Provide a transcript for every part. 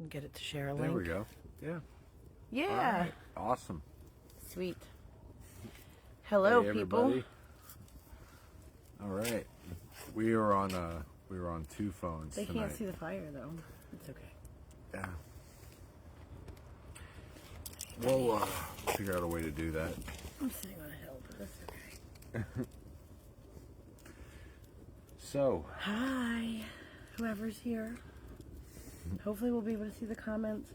and get it to share a There link. we go. Yeah. Yeah. Right. Awesome. Sweet. Hello, Hey, people. everybody. All right. We were on two phones They tonight. can't see the fire though. It's okay. Yeah. We'll figure out a way to do that. I'm sitting on a hill, but that's okay. So, Hi, whoever's here. Hopefully we'll be able to see the comments.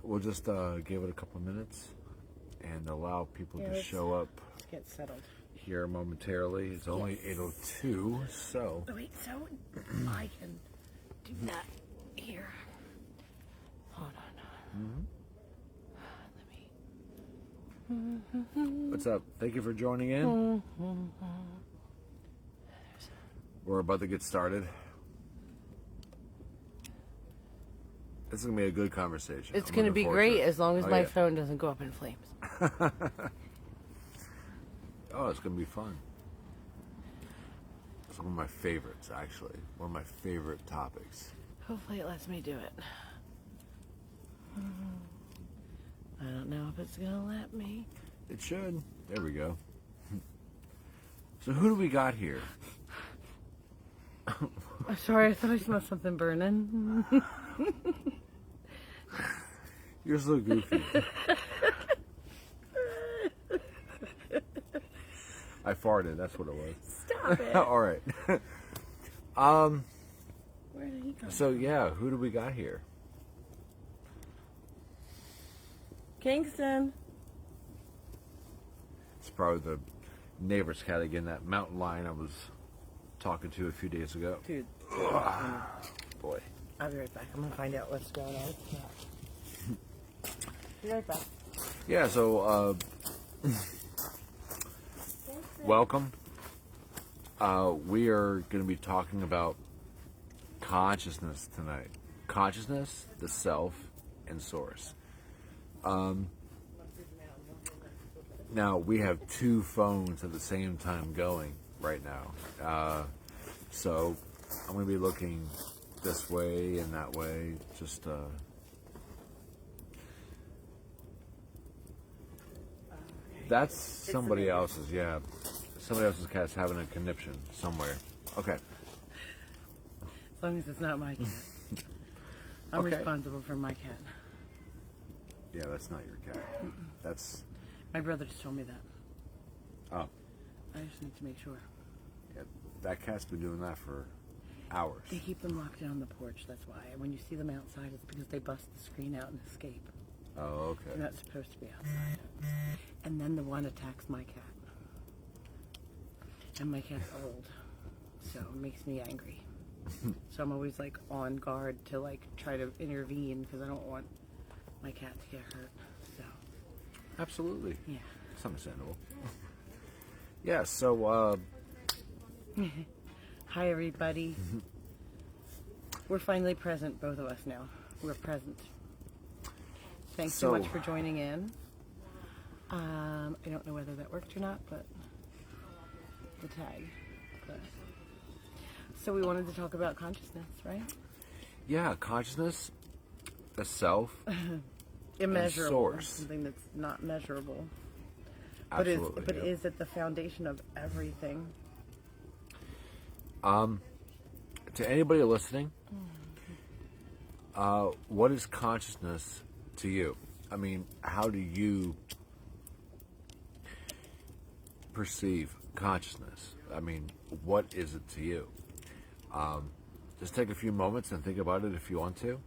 we'll just give it a couple of minutes and allow people Yeah, to let's- show up Let's get settled. here momentarily. It's only 8:02, so Oh, wait, so I can do that here. Hold on. Let me. what's up? Thank you for joining in. We're about to get started. This is going to be a good conversation. It's I'm going to looking be forward great it. as long as Oh, my yeah. phone doesn't go up in flames. Oh, it's going to be fun. It's one of my favorites, actually. One of my favorite topics. Hopefully it lets me do it. I don't know if it's going to let me. It should. There we go. So who do we got here? I'm sorry, I thought I smelled something burning. You're so goofy. I farted, that's what it was. Stop it. All right. Where did he go? So yeah, who do we got here? Kingston. It's probably the neighbor's cat again, that mountain lion I was talking to a few days ago. Dude, Boy. I'll be right back. I'm going to find out what's going on. Be right back. Yeah, so welcome. We are going to be talking about consciousness tonight. Consciousness, the self, and source. Now, we have two phones at the same time going right now. So I'm going to be looking this way and that way. Just that's somebody else's, yeah. Somebody else's cat's having a conniption somewhere. Okay. As long as it's not my cat. I'm Okay. responsible for my cat. Yeah, that's not your cat. That's My brother just told me that. oh, I just need to make sure. yeah, that cat's been doing that for hours. They keep them locked down on the porch, that's why. And when you see them outside, it's because they bust the screen out and escape. Oh, They're okay. not supposed to be outside. And then the one attacks my cat. And my cat's old, so it makes me angry. So I'm always like on guard to like try to intervene because I don't want my cat to get hurt. So Absolutely. yeah. It's understandable. Yeah, so Hi everybody. We're finally present, both of us now. We're present. Thanks so much So- for joining in. I don't know whether that worked or not, but the tag. But. So we wanted to talk about consciousness, right? yeah, consciousness, the self, Immeasurable, source. something that's not measurable, absolutely. but yeah. is at the foundation of everything. To anybody listening, what is consciousness to you? I mean, how do you perceive consciousness? I mean, what is it to you? Just take a few moments and think about it if you want to.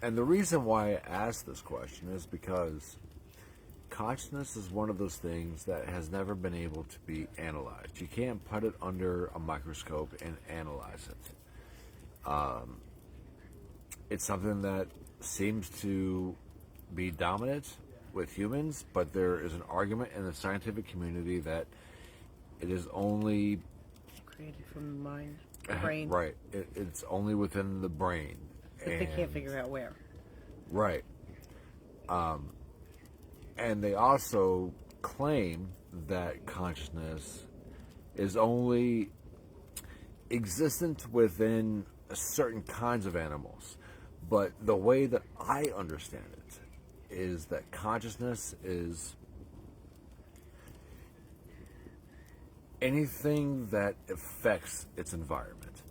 And the reason why I asked this question is because consciousness is one of those things that has never been able to be analyzed. You can't put it under a microscope and analyze it. It's something that seems to be dominant with humans, but there is an argument in the scientific community that it is only Created from the mind, the brain. right. It's only within the brain, But they can't figure out where. right. And they also claim that consciousness is only existent within certain kinds of animals. But the way that I understand it is that consciousness is anything that affects its environment.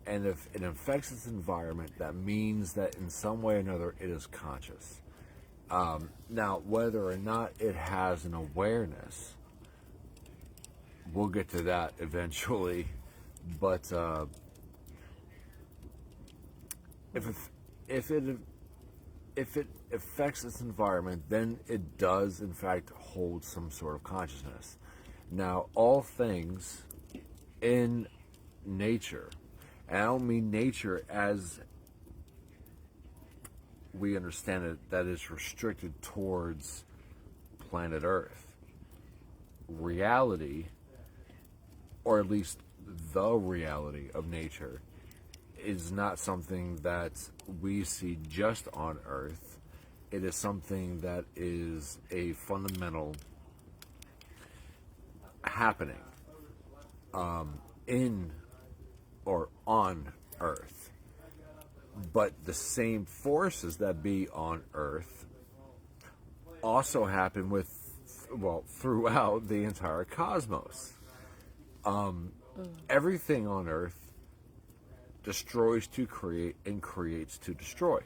And if it affects its environment, that means that in some way or another it is conscious. Now, whether or not it has an awareness, we'll get to that eventually. But if it affects its environment, then it does in fact hold some sort of consciousness. Now, all things in nature, and I don't mean nature as we understand it, that is restricted towards planet Earth. Reality, or at least the reality of nature, is not something that we see just on Earth. It is something that is a fundamental happening in or on Earth. But the same forces that be on Earth also happen throughout the entire cosmos. Everything on Earth destroys to create and creates to destroy.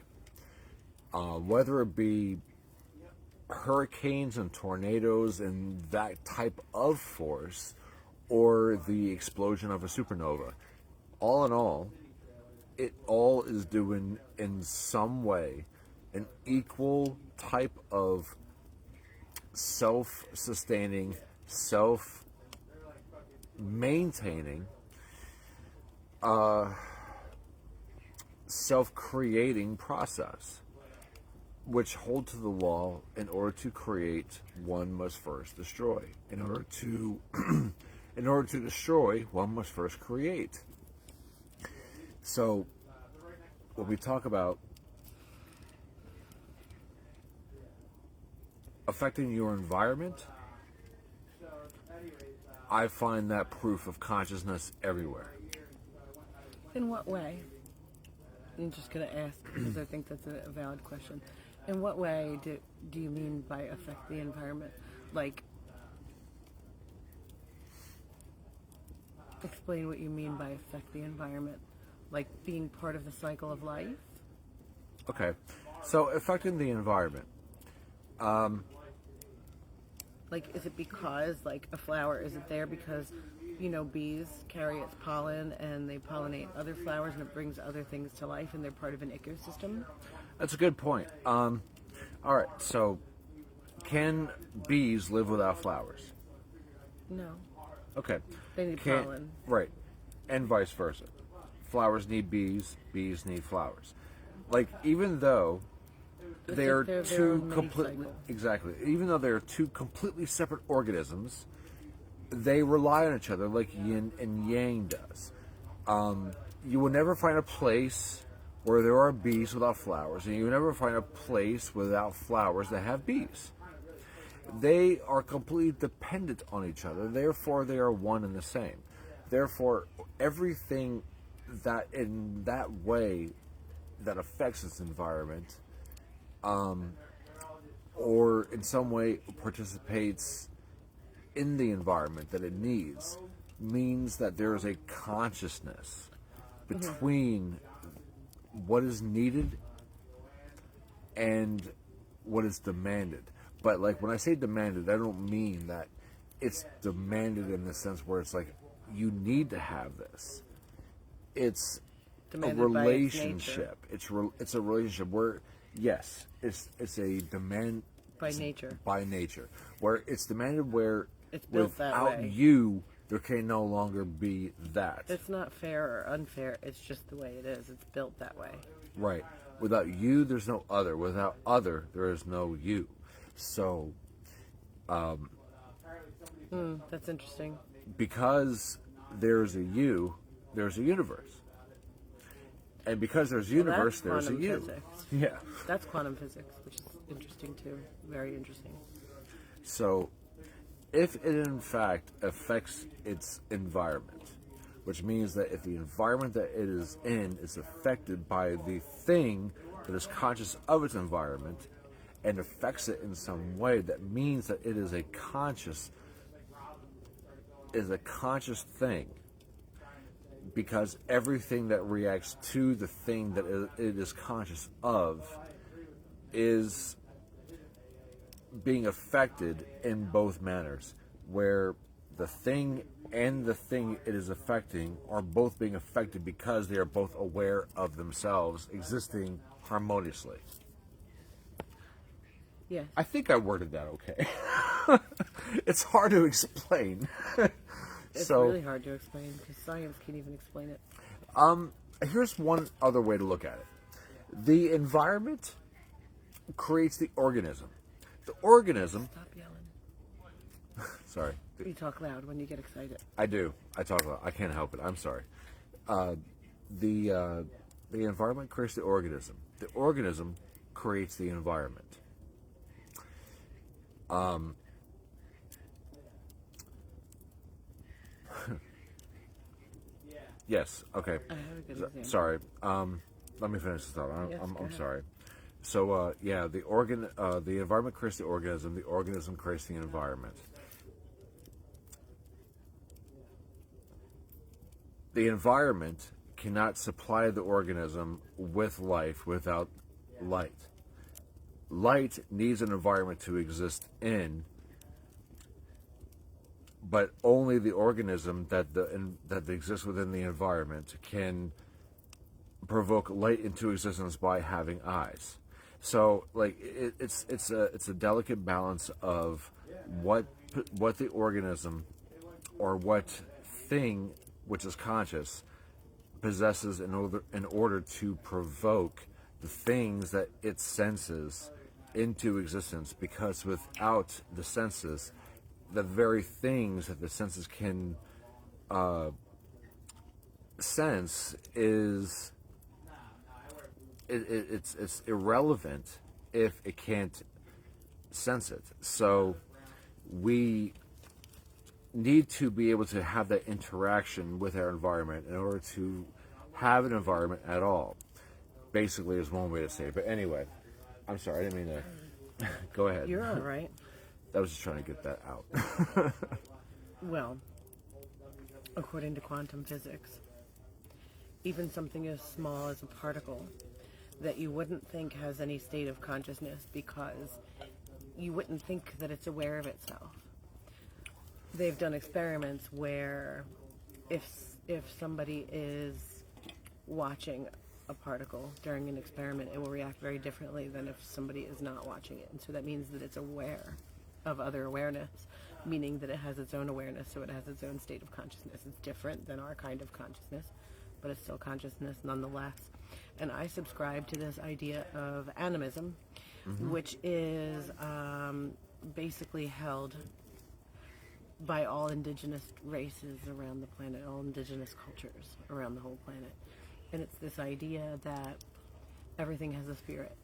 Whether it be hurricanes and tornadoes and that type of force, or the explosion of a supernova. All in all, it all is doing in some way an equal type of self-sustaining, self-maintaining, self-creating process, which hold to the law: in order to create, one must first destroy. In order to destroy, one must first create. So, when we talk about affecting your environment, I find that proof of consciousness everywhere. In what way? I'm just going to ask because I think that's a valid question. In what way do you mean by affect the environment? Like, explain what you mean by affect the environment. Like being part of the cycle of life? Okay. So, affecting the environment. Like, is it because, like, a flower, is it there because, bees carry its pollen and they pollinate other flowers and it brings other things to life and they're part of an ecosystem? That's a good point. All right, so can bees live without flowers? No. Okay. They need pollen. Right, and vice versa. Flowers need bees, bees need flowers. Like, even though they're two completely even though they're two completely separate organisms, they rely on each other like yin and yang does. You will never find a place where there are bees without flowers, and you will never find a place without flowers that have bees. They are completely dependent on each other, therefore they are one and the same. Therefore, everything that in that way that affects its environment, or in some way participates in the environment that it needs, means that there is a consciousness between what is needed and what is demanded. But like when I say demanded, I don't mean that it's demanded in the sense where it's like you need to have this. It's demanded a relationship. It's a relationship where yes, it's a demand by nature. By nature, where it's demanded, where it's built without that way. You, there can no longer be that. It's not fair or unfair. It's just the way it is. It's built that way. Right. Without you, there's no other. Without other, there is no you. So, that's interesting. Because there's a you, there's a universe. And because there's a universe, there's a you. Physics. Yeah. That's quantum physics, which is interesting too. Very interesting. So, if it in fact affects its environment, which means that if the environment that it is in is affected by the thing that is conscious of its environment and affects it in some way, that means that it is a conscious thing, because everything that reacts to the thing that it is conscious of is being affected in both manners, where the thing and the thing it is affecting are both being affected because they are both aware of themselves existing harmoniously. Yes. I think I worded that okay. It's hard to explain. It's really hard to explain because science can't even explain it. Here's one other way to look at it. The environment creates the organism. The organism... Stop yelling. Sorry. You talk loud when you get excited. I do. I talk loud. I can't help it. I'm sorry. The environment creates the organism. The organism creates the environment. Yes. Okay. I have a good example. Sorry. Let me finish this thought. Yes, go I'm ahead. sorry. So the environment creates the organism. The organism creates the environment. The environment cannot supply the organism with life without light. Light needs an environment to exist in, but only the organism that exists within the environment can provoke light into existence by having eyes. So, like, it's a delicate balance of what the organism or what thing which is conscious possesses in order to provoke the things that it senses into existence, because without the senses, the very things that the senses can sense is it's irrelevant if it can't sense it. So we need to be able to have that interaction with our environment in order to have an environment at all. Basically, is one way to say it. But anyway, I'm sorry, I didn't mean to. Go ahead. You're all right. I was just trying to get that out. Well, according to quantum physics, even something as small as a particle that you wouldn't think has any state of consciousness because you wouldn't think that it's aware of itself. They've done experiments where if somebody is watching a particle during an experiment, it will react very differently than if somebody is not watching it. And so that means that it's aware of other awareness, meaning that it has its own awareness, so it has its own state of consciousness. It's different than our kind of consciousness, but it's still consciousness nonetheless. And I subscribe to this idea of animism, which is basically held by all indigenous races around the planet, all indigenous cultures around the whole planet. And it's this idea that everything has a spirit.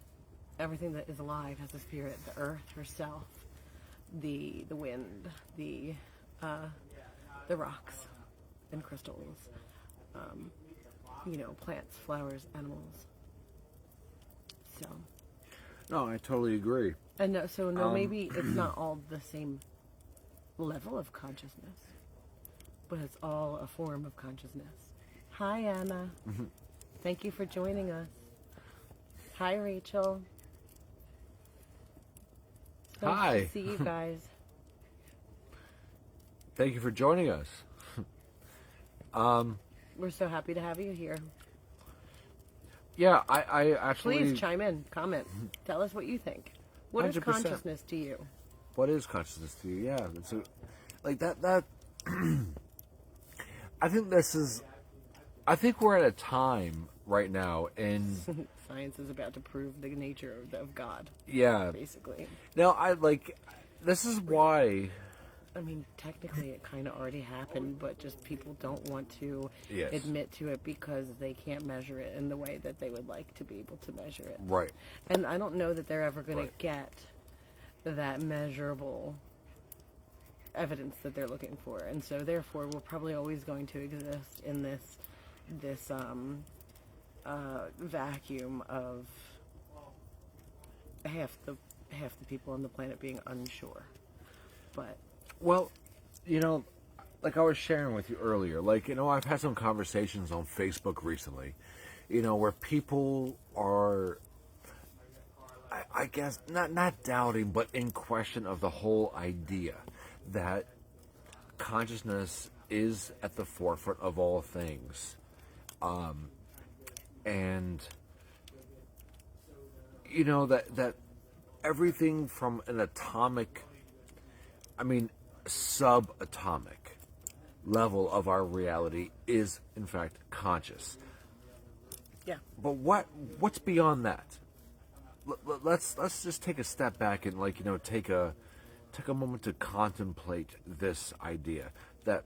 Everything that is alive has a spirit. The earth herself, the wind, the rocks and crystals, plants, flowers, animals. So. No, I totally agree. And maybe it's not all the same level of consciousness, but it's all a form of consciousness. Hi, Anna. Thank you for joining us. Hi, Rachel. Nice Hi. to see you guys. Thank you for joining us. We're so happy to have you here. Yeah, I actually... Please chime in, comment. Tell us what you think. What is 100%. consciousness to you? What is consciousness to you? Yeah, it's like that. I think we're at a time right now, and Science is about to prove the nature of God. Yeah, basically. Now, this is why. I mean, technically, it kind of already happened, but just people don't want to admit to it because they can't measure it in the way that they would like to be able to measure it. Right. And I don't know that they're ever going to get that measurable evidence that they're looking for, and so therefore we're probably always going to exist in this vacuum of half the people on the planet being unsure. But Well, like I was sharing with you earlier, I've had some conversations on Facebook recently, where people are, I guess, not doubting, but in question of the whole idea that consciousness is at the forefront of all things. And, that everything from an atomic, subatomic level of our reality is in fact conscious. yeah, But what's beyond that? Let's just take a step back and take a moment to contemplate this idea that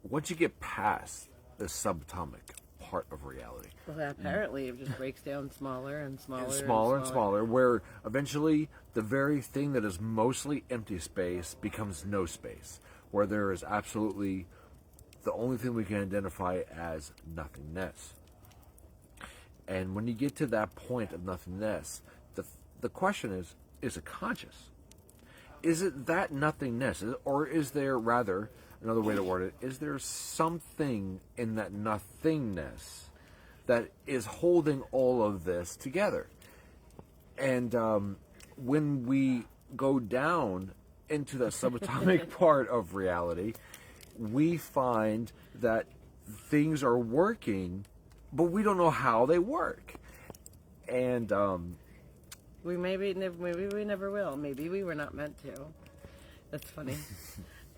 once you get past the subatomic part of reality, well, apparently it just breaks down smaller and smaller and smaller and smaller, where eventually the very thing that is mostly empty space becomes no space, where there is absolutely the only thing we can identify as nothingness. And when you get to that point of nothingness, the question is it conscious? Is it that nothingness? Or is there, rather, another way to word it, is there something in that nothingness that is holding all of this together? And when we go down into the subatomic part of reality, we find that things are working, but we don't know how they work. And we maybe we never will. Maybe we were not meant to. That's funny.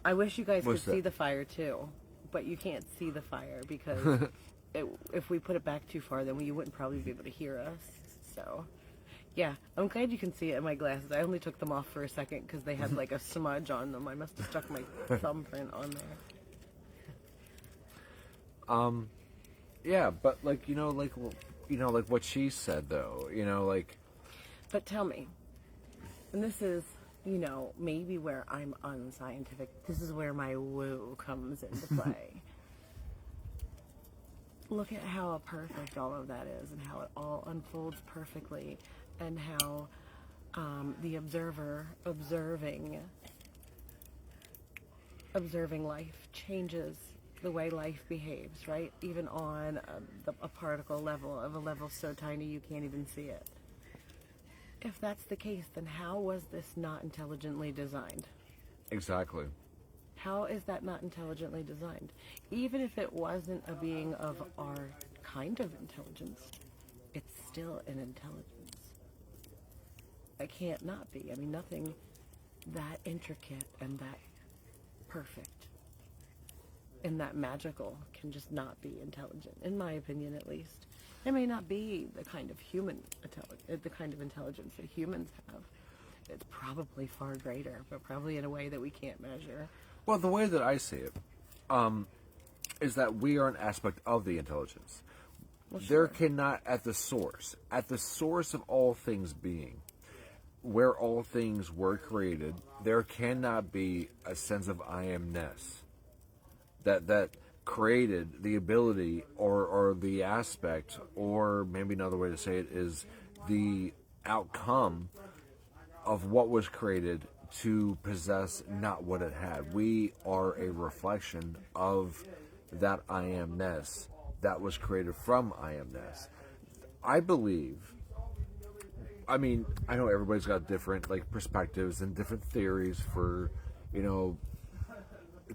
I wish you guys could see the fire too, but you can't see the fire because if we put it back too far, then you wouldn't probably be able to hear us. So, yeah, I'm glad you can see it in my glasses. I only took them off for a second because they had like a smudge on them. I must have stuck my thumbprint on there. Yeah, but like what she said though, But tell me, and this is, maybe where I'm unscientific. This is where my woo comes into play. Look at how perfect all of that is and how it all unfolds perfectly, and how the observer observing life changes the way life behaves, right? Even on a particle level, of a level so tiny you can't even see it. If that's the case, then how was this not intelligently designed? Exactly. How is that not intelligently designed? Even if it wasn't a being of our kind of intelligence, it's still an intelligence. It can't not be. I mean, nothing that intricate and that perfect and that magical can just not be intelligent, in my opinion at least. It may not be the kind of intelligence that humans have. It's probably far greater, but probably in a way that we can't measure. Well, the way that I see it is that we are an aspect of the intelligence. Well, sure. There cannot, at the source of all things being, where all things were created, there cannot be a sense of I amness that created the ability or the aspect, or maybe another way to say it is the outcome of what was created to possess not what it had. We are a reflection of that I amness that was created from I amness. I believe, I know everybody's got different perspectives and different theories for,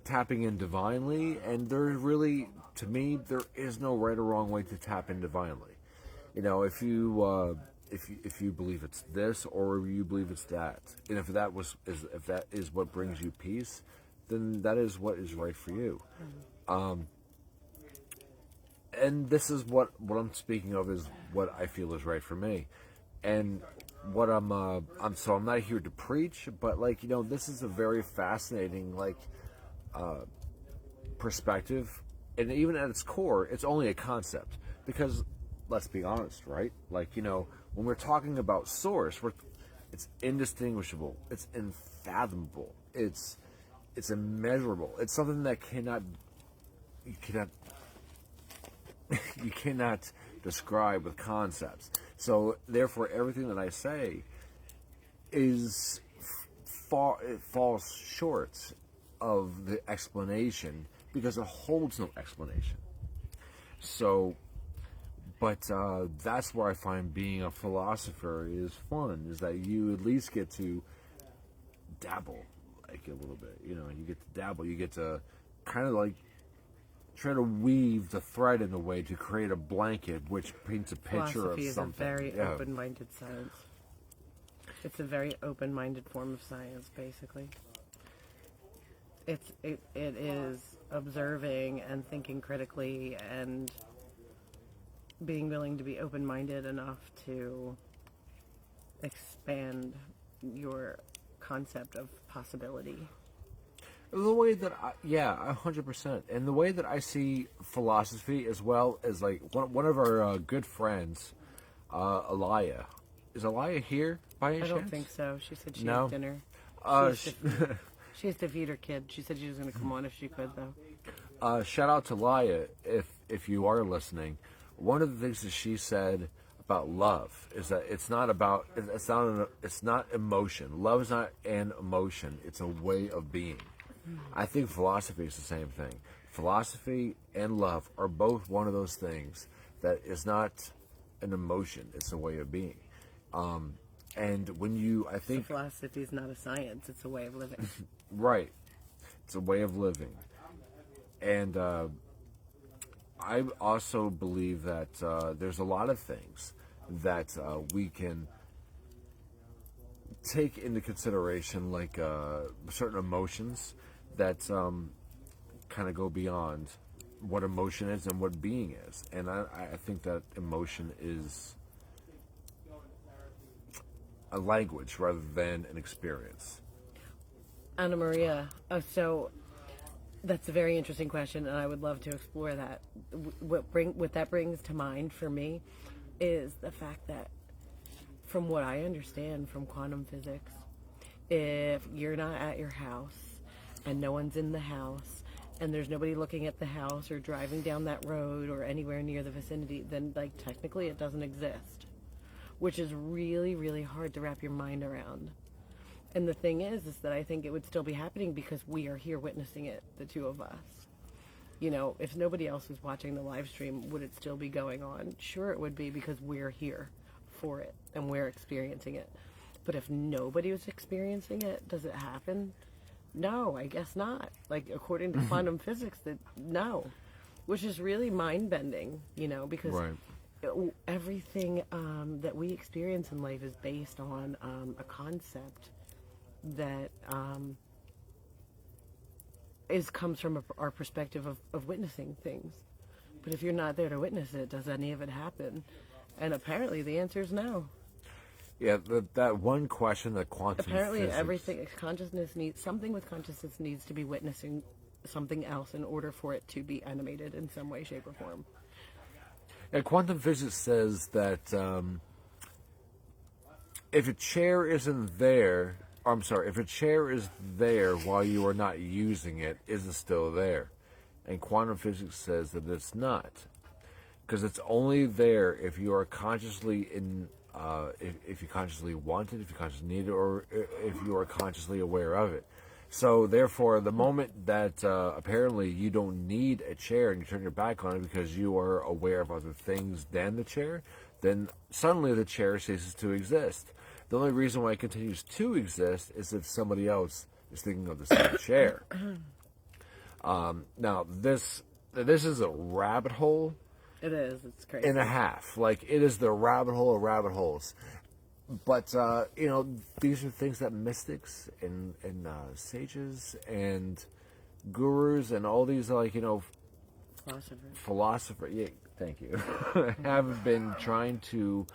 tapping in divinely, and there's really, to me, there is no right or wrong way to tap in divinely. If you believe it's this or you believe it's that, and if that is what brings you peace, then that is what is right for you. And this is what I'm speaking of is what I feel is right for me, and what I'm not here to preach, but this is a very fascinating perspective, and even at its core, it's only a concept, because let's be honest, right? When we're talking about source, it's indistinguishable, it's unfathomable, it's it's immeasurable. It's something that you cannot you cannot describe with concepts. So therefore, everything that I say is it falls short of the explanation because it holds no explanation. So, but that's where I find being a philosopher is fun. Is that you at least get to dabble like a little bit. You get to dabble. You get to kind of like try to weave the thread in a way to create a blanket which paints a picture of something. Philosophy is a very open-minded science. It's a very open-minded form of science, basically. It is observing and thinking critically and being willing to be open-minded enough to expand your concept of possibility. The way that 100%, and the way that I see philosophy as well as like one of our good friends, Alaya. Is Alaya here by any chance? I don't think so. She said she No? had dinner. She has to feed her kid. She said she was going to come on if she could, though. Shout out to Laya if you are listening. One of the things that she said about love is that it's not emotion. Love is not an emotion. It's a way of being. I think philosophy is the same thing. Philosophy and love are both one of those things that is not an emotion. It's a way of being. And when I think philosophy is not a science; it's a way of living. Right, it's a way of living, and I also believe that there's a lot of things that we can take into consideration, like certain emotions that kind of go beyond what emotion is and what being is, and I think that emotion is a language rather than an experience. Anna Maria, so that's a very interesting question, and I would love to explore that. What that brings to mind for me is the fact that, from what I understand from quantum physics, if you're not at your house and no one's in the house and there's nobody looking at the house or driving down that road or anywhere near the vicinity, then like technically it doesn't exist, which is really, really hard to wrap your mind around. And the thing is that I think it would still be happening because we are here witnessing it, the two of us. If nobody else was watching the live stream, would it still be going on? Sure it would be, because we're here for it and we're experiencing it. But if nobody was experiencing it, does it happen? No, I guess not. Like, according to quantum physics, no. Which is really mind-bending, because Right. Everything that we experience in life is based on a concept that comes from our perspective of witnessing things. But if you're not there to witness it, does any of it happen? And apparently the answer is no. Yeah, that one question that quantum Apparently physics, everything, something with consciousness needs to be witnessing something else in order for it to be animated in some way, shape, or form. Yeah, quantum physics says that if a chair isn't there, if a chair is there while you are not using it, is it still there? And quantum physics says that it's not, because it's only there if you are consciously if you consciously want it, if you consciously need it, or if you are consciously aware of it. So therefore, the moment that apparently you don't need a chair and you turn your back on it because you are aware of other things than the chair, then suddenly the chair ceases to exist. The only reason why it continues to exist is if somebody else is thinking of the same chair. Now, this is a rabbit hole. It is. It's crazy. And a half. Like, it is the rabbit hole of rabbit holes. But, these are things that mystics and sages and gurus and all these, philosophers, yeah, thank you, have been trying to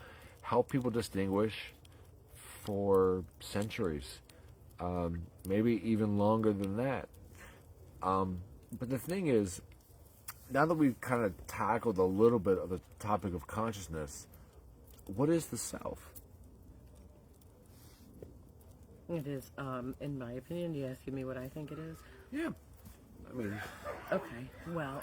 help people distinguish for centuries, maybe even longer than that. But the thing is, now that we've kind of tackled a little bit of the topic of consciousness, what is the self? It is, in my opinion. You asking me what I think it is? Yeah. I mean, Okay, well,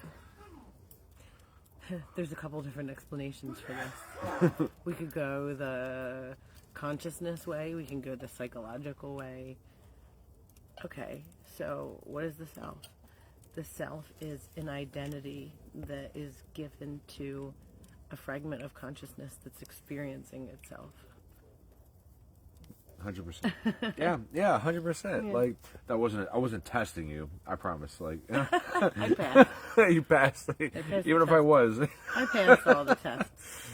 there's a couple different explanations for this. We could go the consciousness way, we can go the psychological way. Okay, so what is the self? The self is an identity that is given to a fragment of consciousness that's experiencing itself. 100%. Yeah, 100%. Like, I wasn't testing you. I promise. Like, I passed. you passed. I passed Even the if I test. was. I passed all the tests.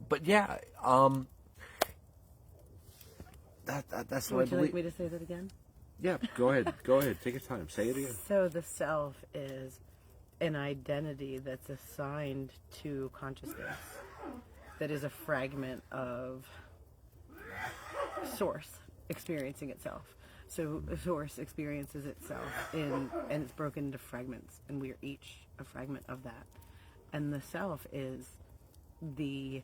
But yeah, that's what Would I you like believe. me to say that again? Yeah, go ahead. Go ahead. Take your time. Say it again. So the self is an identity that's assigned to consciousness that is a fragment of source experiencing itself. So the source experiences itself and it's broken into fragments, and we are each a fragment of that. And the self is the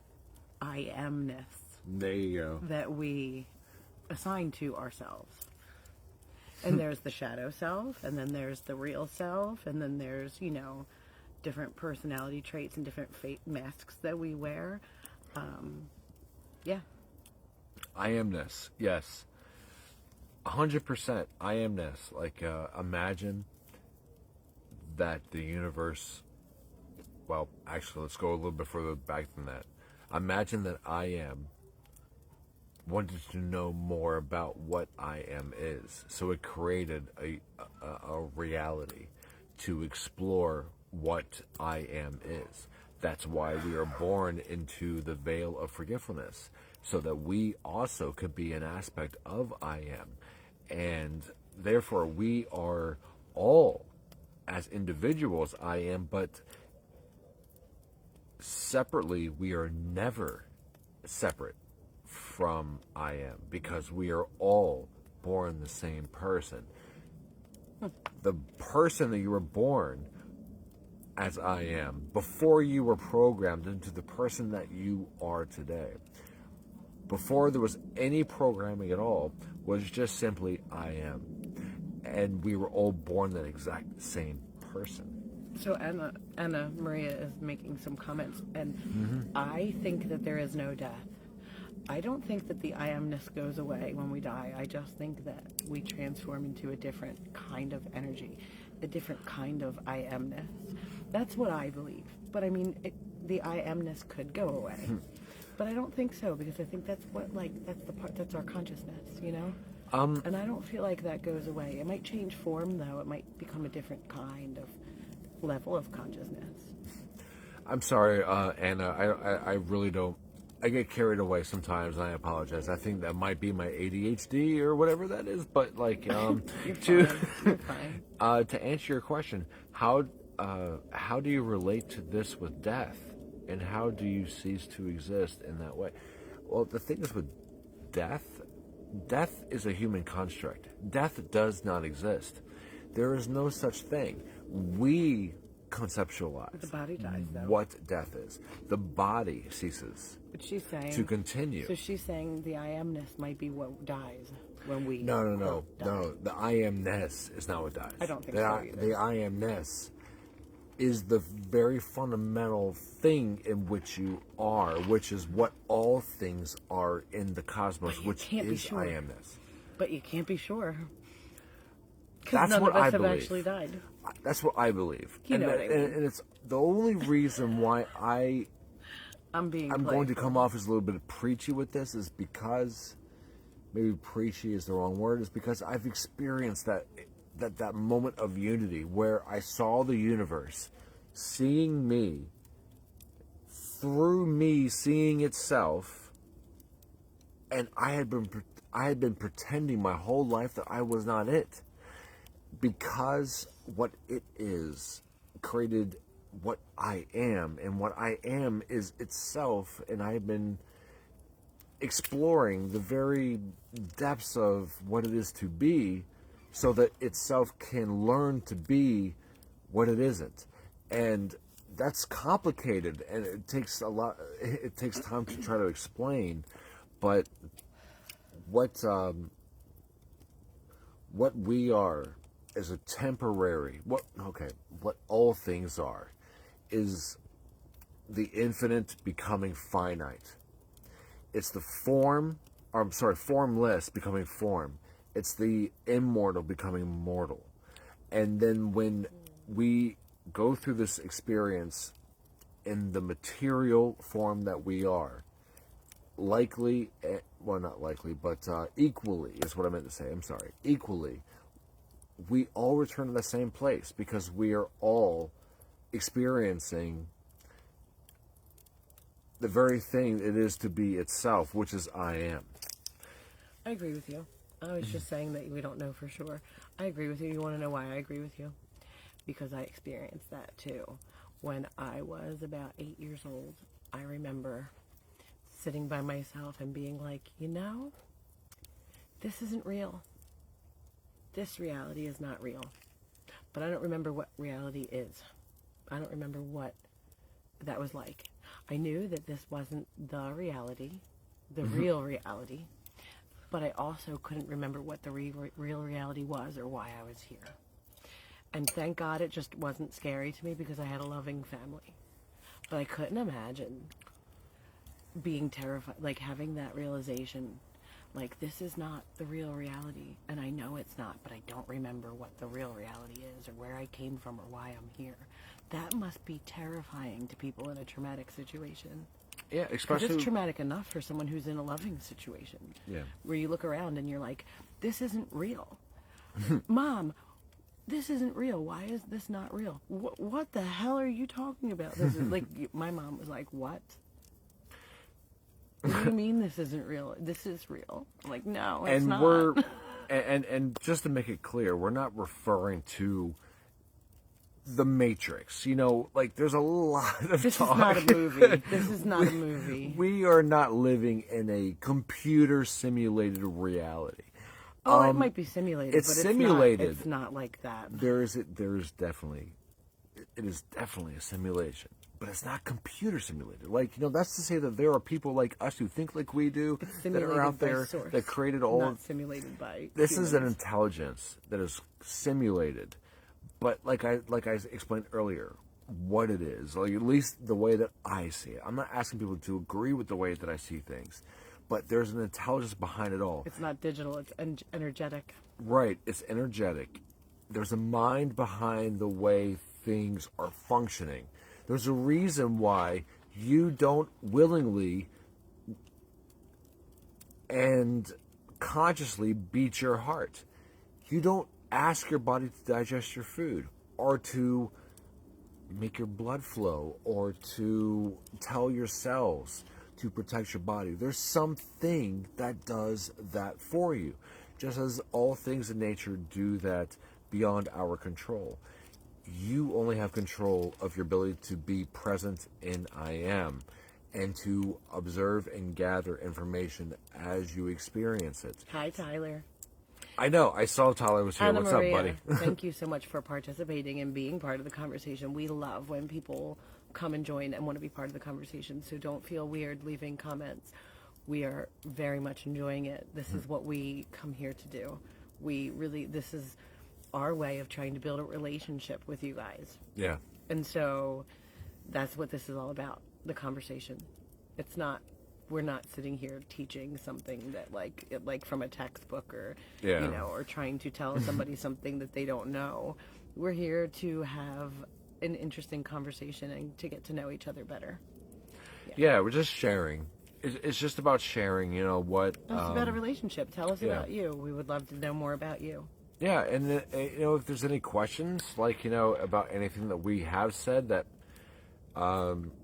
I amness There you go. that we assign to ourselves. And there's the shadow self, and then there's the real self, and then there's, different personality traits and different fate masks that we wear. Yeah. I amness. Yes. 100% I amness. Like, imagine that the universe, well, actually, let's go a little bit further back than that. Imagine that I am wanted to know more about what I am is. So it created a reality to explore what I am is. That's why we are born into the veil of forgetfulness, so that we also could be an aspect of I am. And therefore we are all, as individuals, I am, but separately we are never separate from I am, because we are all born the same person. The person that you were born as I am, before you were programmed into the person that you are today, before there was any programming at all, was just simply I am. And we were all born that exact same person. So Anna Maria is making some comments, and I think that there is no death. I don't think that the I amness goes away when we die. I just think that we transform into a different kind of energy, a different kind of I amness. That's what I believe. But I mean, the I amness could go away. But I don't think so, because I think that's that's our consciousness, And I don't feel like that goes away. It might change form, though. It might become a different kind of level of consciousness. I'm sorry, Anna. I really don't. I get carried away sometimes, and I apologize. I think that might be my ADHD or whatever that is. But like, You're fine. To answer your question, how do you relate to this with death, and how do you cease to exist in that way? Well, the thing is with death is a human construct. Death does not exist. There is no such thing. We conceptualize The body dies, though. what death is. The body ceases But she's saying to continue. So she's saying the I amness might be what dies when we. No. die. The I amness is not what dies. I don't think the, so either. The I amness is the very fundamental thing in which you are, which is what all things are in the cosmos, But you which can't be is sure. I amness. But you can't be sure. Because That's none what of us I have believe. actually died. That's what I believe. You know what I mean. And it's the only reason why I'm going to come off as a little bit preachy with this is because, maybe preachy is the wrong word, is because I've experienced that moment of unity where I saw the universe seeing me through me seeing itself, and I had been pretending my whole life that I was not it, because what it is created what I am, and what I am is itself, and I've been exploring the very depths of what it is to be, so that itself can learn to be what it isn't. And that's complicated, and it takes time to try to explain. But what what we are is a temporary, what all things are, is the infinite becoming finite. It's the formless becoming form. It's the immortal becoming mortal. And then when we go through this experience in the material form that we are, likely, well, not likely, but equally is what I meant to say. I'm sorry. Equally, we all return to the same place because we are all experiencing the very thing it is to be itself, which is I am. I agree with you. I was just saying that we don't know for sure. I agree with you. You want to know why I agree with you? Because I experienced that too. When I was about 8 years old, I remember sitting by myself and being like, this isn't real. This reality is not real. But I don't remember what reality is. I don't remember what that was like. I knew that this wasn't the reality, the real reality, but I also couldn't remember what the real reality was or why I was here. And thank God it just wasn't scary to me because I had a loving family. But I couldn't imagine being terrified, like having that realization, like this is not the real reality. And I know it's not, but I don't remember what the real reality is or where I came from or why I'm here. That must be terrifying to people in a traumatic situation. Yeah, especially... It's traumatic enough for someone who's in a loving situation. Yeah. Where you look around and you're like, this isn't real. Mom, this isn't real. Why is this not real? What the hell are you talking about? This is like, my mom was like, what? What do you mean this isn't real? This is real. I'm like, no, it's not. And just to make it clear, we're not referring to the Matrix. Like there's a lot of This talk. is not a movie. This is not a movie. We are not living in a computer simulated reality. Oh, it might be simulated. It's but simulated. It's not like that. It is definitely a simulation, but it's not computer simulated. Like, that's to say that there are people like us who think like we do that are out there that created all not simulated by this humans. is an intelligence that is simulated, but like I explained earlier, what it is, like at least the way that I see it. I'm not asking people to agree with the way that I see things. But there's an intelligence behind it all. It's not digital, it's energetic. Right, it's energetic. There's a mind behind the way things are functioning. There's a reason why you don't willingly and consciously beat your heart. You don't ask your body to digest your food or to make your blood flow or to tell your cells to protect your body. There's something that does that for you, just as all things in nature do that beyond our control. You only have control of your ability to be present in I am and to observe and gather information as you experience it. Hi, Tyler. I know. I saw Tyler was here. Anna What's Maria, up, buddy? Thank you so much for participating and being part of the conversation. We love when people come and join and want to be part of the conversation, so don't feel weird leaving comments. We are very much enjoying it. This is what we come here to do. This is our way of trying to build a relationship with you guys. Yeah. And so that's what this is all about, the conversation. We're not sitting here teaching something that like from a textbook or, or trying to tell somebody something that they don't know. We're here to have an interesting conversation and to get to know each other better. Yeah, we're just sharing. It's just about sharing, what... It's about a relationship. Tell us about you. We would love to know more about you. Yeah, and, if there's any questions, about anything that we have said that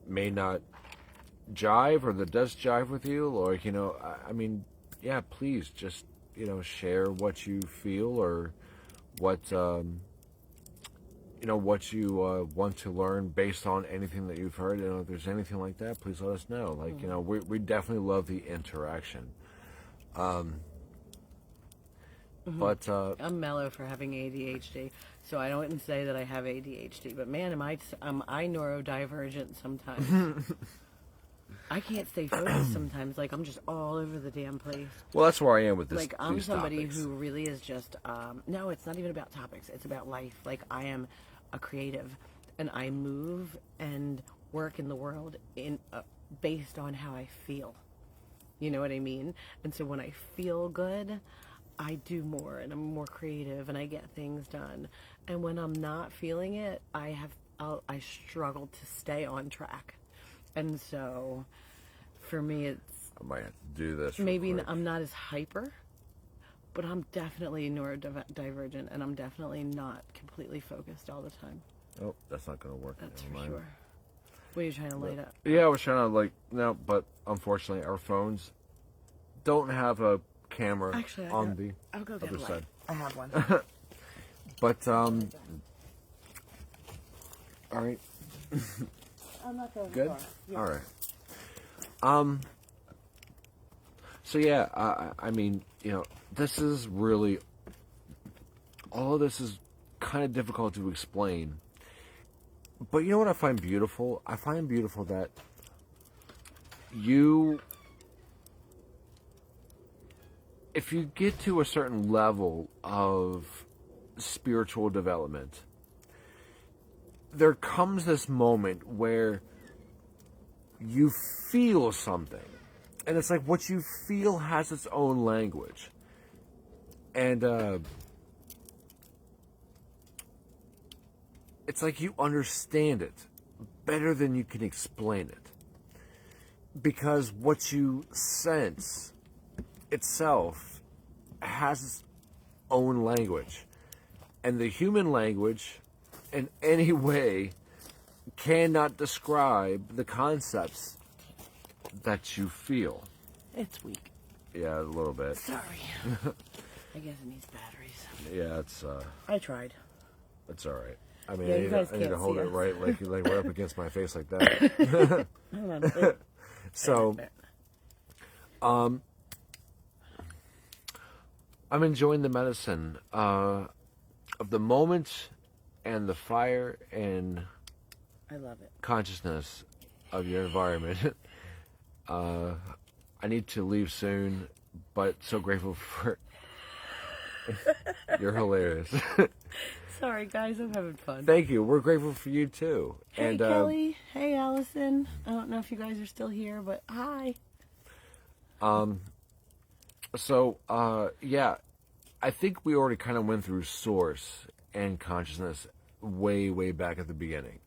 may not jive or that does jive with you, or, please just, share what you feel or what... what you want to learn based on anything that you've heard. If there's anything like that, please let us know. We definitely love the interaction. But I'm mellow for having ADHD, so I don't say that I have ADHD. But man, am I neurodivergent sometimes. I can't stay focused sometimes. Like, I'm just all over the damn place. Well, that's where I am with this. Like, I'm these somebody topics. who really is just, no, it's not even about topics. It's about life. Like, I am a creative, and I move and work in the world based on how I feel. You know what I mean? And so when I feel good, I do more, and I'm more creative, and I get things done. And when I'm not feeling it, I struggle to stay on track. And so, for me, it's I might have to do this. maybe I'm not as hyper, but I'm definitely neurodivergent, and I'm definitely not completely focused all the time. Oh, that's not going to work. That's Never for mind. sure. What are you trying to light up? Yeah, I was trying to no, but unfortunately, our phones don't have a camera Actually, on the I'll go get other a light. side. I have one. But all right, I'm not going good. far. Yeah. All right. So yeah, I mean, this is really all of this is kind of difficult to explain. But you know what I find beautiful? I find beautiful that if you get to a certain level of spiritual development, there comes this moment where you feel something. And it's like what you feel has its own language. And it's like you understand it better than you can explain it. Because what you sense itself has its own language. And the human language, in any way, cannot describe the concepts that you feel. It's weak. Yeah, a little bit. Sorry. I guess it needs batteries. Yeah, it's I tried. it's all right. I mean, Yeah, I you need, guys to, I need to can't hold see it us. right, like right up against my face like that. Hold on. So, I'm enjoying the medicine of the moment and the fire and I love it. consciousness of your environment. I need to leave soon, but so grateful for. You're hilarious. Sorry, guys. I'm having fun. Thank you. We're grateful for you too. Hey, Kelly. Hey, Allison. I don't know if you guys are still here, but hi. So, yeah, I think we already kind of went through source and consciousness way, way back at the beginning.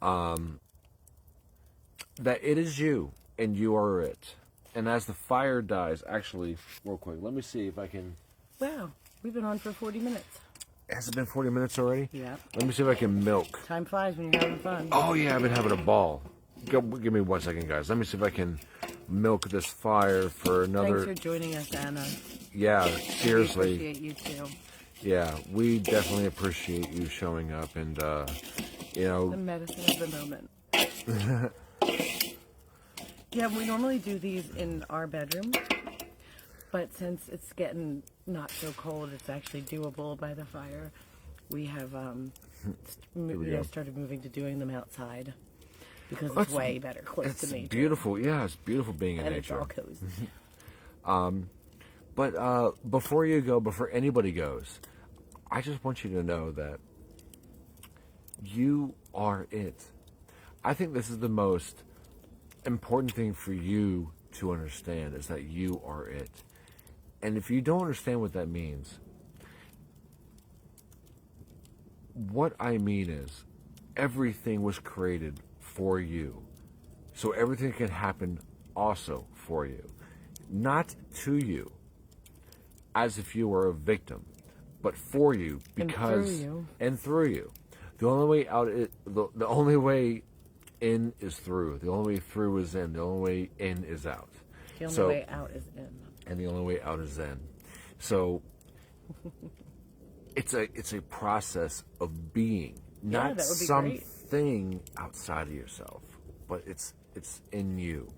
That it is you and you are it. And as the fire dies, actually, real quick, let me see if I can. Wow. We've been on for 40 minutes. Has it been 40 minutes already? Yeah. Let me see if I can milk. Time flies when you're having fun. Oh, yeah, I've been having a ball. Give me 1 second, guys. Let me see if I can milk this fire for another. Thanks for joining us, Anna. Yeah, seriously. We appreciate you too. Yeah, we definitely appreciate you showing up and, The medicine of the moment. Yeah, we normally do these in our bedroom, but since it's getting not so cold, it's actually doable by the fire. We have started moving to doing them outside because it's way better, close to nature. It's beautiful. Yeah, it's beautiful being in And it's nature. all cozy. But before you go, before anybody goes, I just want you to know that you are it. I think this is the most important thing for you to understand is that you are it. And if you don't understand what that means, what I mean is everything was created for you. So everything can happen also for you. Not to you, as if you were a victim, but for you, because and through you. The only way out is the only way in is through. The only way through is in. The only way in is out. The only way out is in. And the only way out is in. So it's a process of being, not something outside of yourself, but it's in you.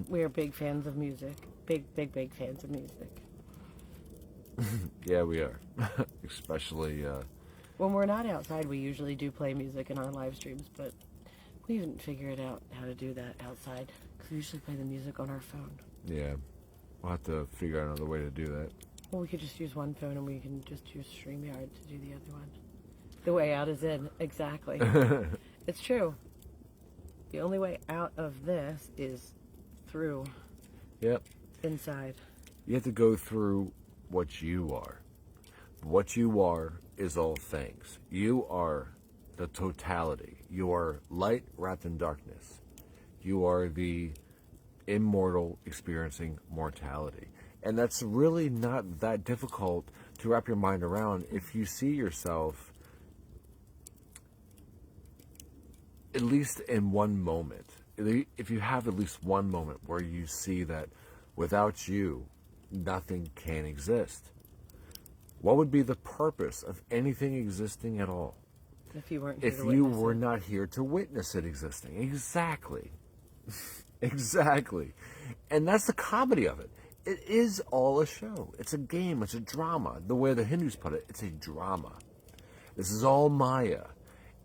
We are big fans of music. Big fans of music. Yeah, we are. Especially when we're not outside, we usually do play music in our live streams, but We didn't figure it out how to do that outside because we usually play the music on our phone. Yeah. We'll have to figure out another way to do that. Well, we could just use one phone and we can just use StreamYard to do the other one. The way out is in. Exactly. It's true. The only way out of this is through. Yep. Inside. You have to go through what you are. What you are is all things. You are the totality. You are light wrapped in darkness. You are the immortal experiencing mortality. And that's really not that difficult to wrap your mind around if you see yourself at least in one moment. If you have at least one moment where you see that without you, nothing can exist. What would be the purpose of anything existing at all? If you weren't here If to you witness were it. not here to witness it existing. Exactly. Exactly. And that's the comedy of it. It is all a show. It's a game. It's a drama. The way the Hindus put it, it's a drama. This is all Maya.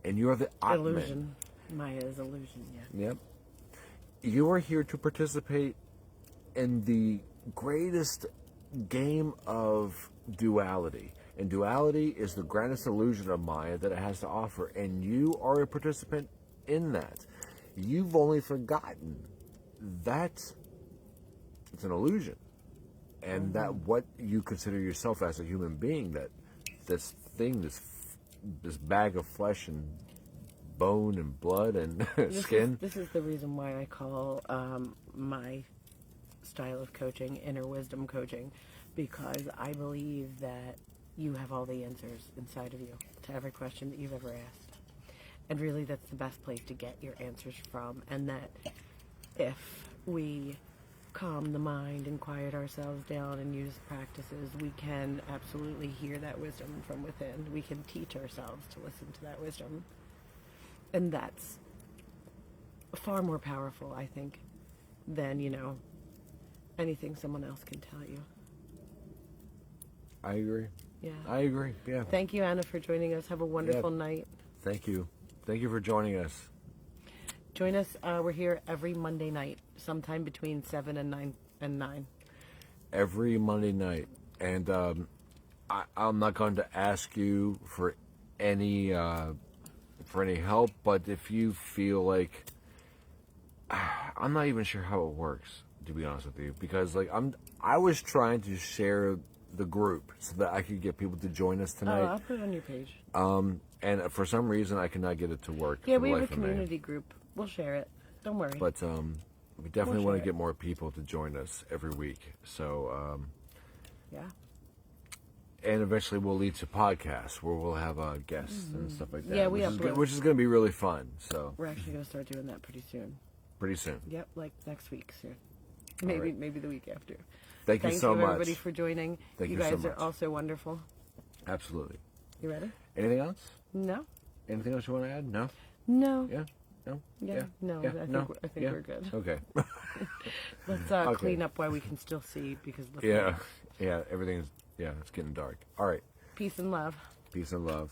And you're the Atman. Illusion. Maya is illusion, yeah. Yep. You are here to participate in the greatest game of duality. And duality is the grandest illusion of Maya that it has to offer. And you are a participant in that. You've only forgotten that it's an illusion. And that what you consider yourself as a human being, that this thing, this bag of flesh and bone and blood and skin. This is the reason why I call my style of coaching inner wisdom coaching, because I believe that you have all the answers inside of you to every question that you've ever asked. And really that's the best place to get your answers from, and that if we calm the mind and quiet ourselves down and use practices, we can absolutely hear that wisdom from within. We can teach ourselves to listen to that wisdom. And that's far more powerful, I think, than, anything someone else can tell you. I agree. Yeah. I agree, yeah. Thank you, Anna, for joining us. Have a wonderful night. Thank you. Thank you for joining us. Join us. We're here every Monday night, sometime between 7 and 9. Every Monday night. And I'm not going to ask you for any help, but if you feel like... I'm not even sure how it works, to be honest with you, because I was trying to share the group so that I could get people to join us tonight. Oh, I'll put it on your page. And for some reason, I cannot get it to work. Yeah, we have a community group. We'll share it. Don't worry. But we definitely want to get more people to join us every week. So, yeah. And eventually we'll lead to podcasts where we'll have guests and stuff like that. Yeah, which is going to be really fun. So we're actually going to start doing that pretty soon. Pretty soon. Yep, like next week soon. Maybe the week after. Thank you so much. Thank you, everybody, for joining. Thank you guys so much. are also wonderful. Absolutely. You ready? Anything else? No. Anything else you want to add? No? No. Yeah? No? Yeah. No. Yeah. I think we're good. Okay. Let's clean up while we can still see, because Yeah. Everything's it's getting dark. All right. Peace and love. Peace and love.